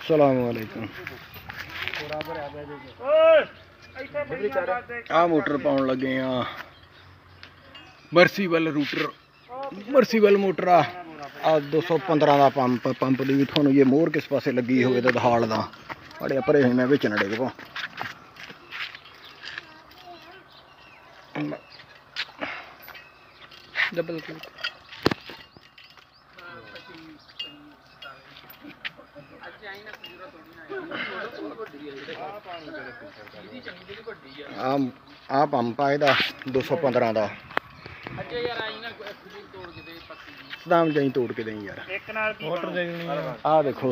सलामुअलैकुम। आ motor pound लगे मर्सीबल router, मर्सीबल motor आ 215 का pump की भी थोड़ा ये मोहर किस पासे लगी हो दहाड़ का बड़े भरे मैं बिच न डिग पा। डबल क्लिक आ पंप आ 215 का दाम जाई तोड़ के दें यार। आ देखो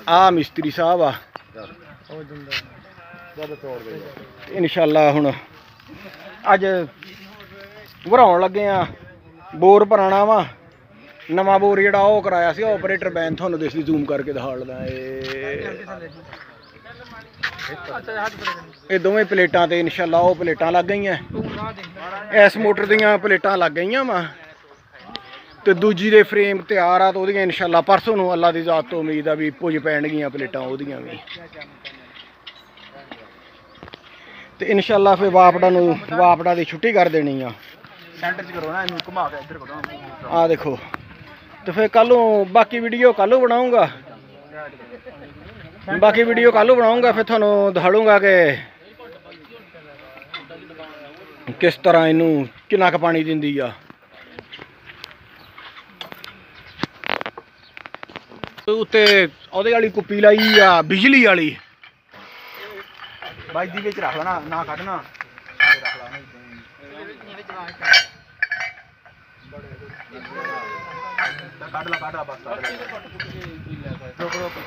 आ मिस्त्री साहब आ इंशाअल्लाह हुण अज भराउण लगे बोर भराना वा। नवा बोर जिहड़ा ओह कराया सी ऑपरेटर बैन तुहानूं दिसदी जूम करके दिखा लदा। ये दोवें प्लेटां ते इंशाअल्लाह ओह प्लेटां लग गई इस मोटर दीयां प्लेटां लग गई वा ते दूजी दे फ्रेम तैयार आ तो ओहदियां इंशाअल्लाह परसों नूं अल्लाह दी ज़ात तो उम्मीद आ भी पुज पैणगियां प्लेटां ओहदियां भी। ते इंशाअल्लाह फिर वापड़ा दी छुट्टी कर देनी आ। सेंटर च करो ना इनू घुमा के इधर करो। आ देखो तो फिर कल बाकी वीडियो कल बनाऊंगा, बाकी वीडियो कल बनाऊंगा फिर थानू दिखाऊंगा कि किस तरह इनू कितना क पानी दिंदी आ। उत्ते ओहदे वाली कुप्पी लाई आ बिजली वाली बाईदी विच रख लेना ना कढ़ना कढ़ ला बस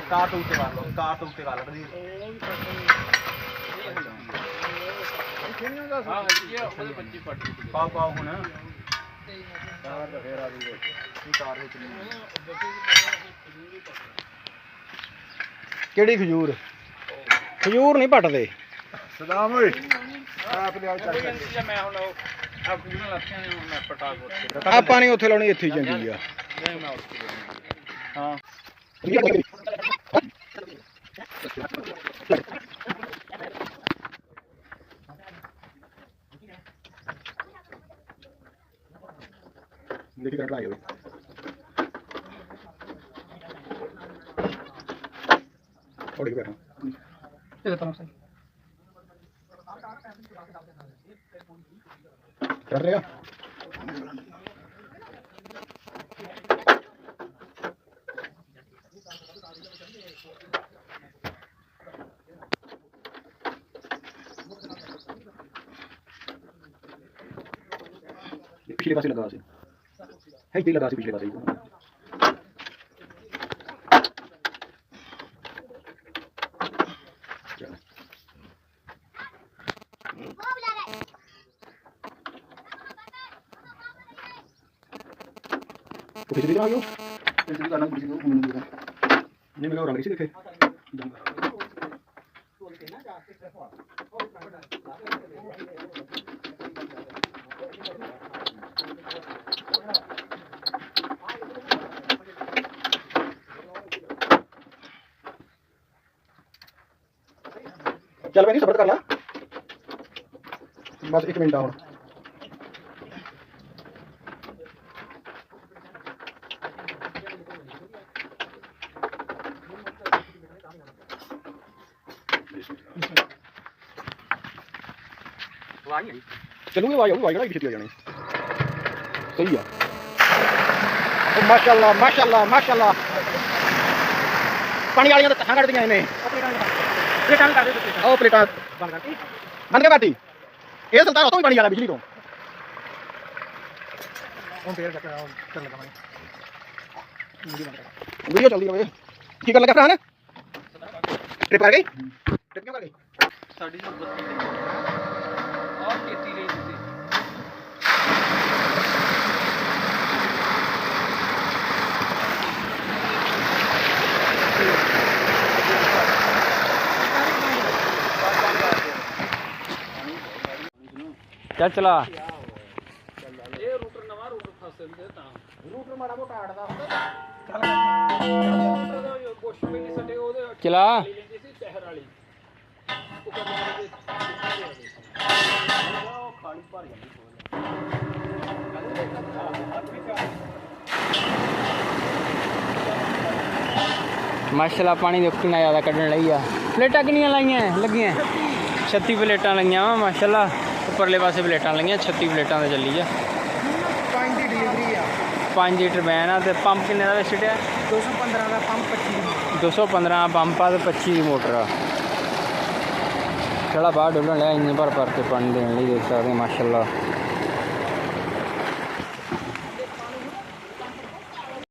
कार तो उत्ते कर लो, कार तो उत्ते कर लो पाओ पाओ हुण केड़ी खजूर खजूर नहीं पटदे सदाम ਆਪਾਂ ਨਹੀਂ ਉੱਥੇ ਲਾਉਣੀ ਇੱਥੇ ਚੰਗੀ ਆ। ਹਾਂ देखी कर लाए थोड़ी बैठा ये तो सही कर रहे हो। पिछले पासे लगा से है ये लगा से पिछले पासे तो फिर आ गयो ऐसे करना कुछ को नहीं मैं और अंग्रेजी देखे चल मैं सब्र कर ला बस 1 मिनट और चलूंगे वाई छेती आ जाने सही है। माशाअल्लाह माशाअल्लाह माशाअल्लाह पानी वाली तथा कट दियां इन्हें प्लेटा बन के बाटी ये सुल्तान तो भी पानी वाला बिजली तो वीडियो चल रही है की कर लगा भरा ट्रिप कर गई ट्रिप क्यों कर गई चल चला ये रूटर नवा रूटर फस रूटर माड़ा मोटा आड़दा चला माशाल्लाह पानी देखो कितना ज़्यादा कड्ढन लगी आ। प्लेटा किनियां लाइयां लगियां 36 प्लेटां लगियां वा माशाल्लाह। उपरले पासे प्लेटां लगियां 36 प्लेटां ते चली आ। 5 ਦੀ ਡਿਲੀਵਰੀ ਆ 5 लीटर बैन आ। ते पंप किन्ने दा विच आ 215 ਦਾ ਪੰਪ 25 215 पंप आ ते 25 दी मोटर आ। थोड़ा बाहर डुलन लिया इंजन भर के पानी देने देख सकते हैं माशाल्लाह।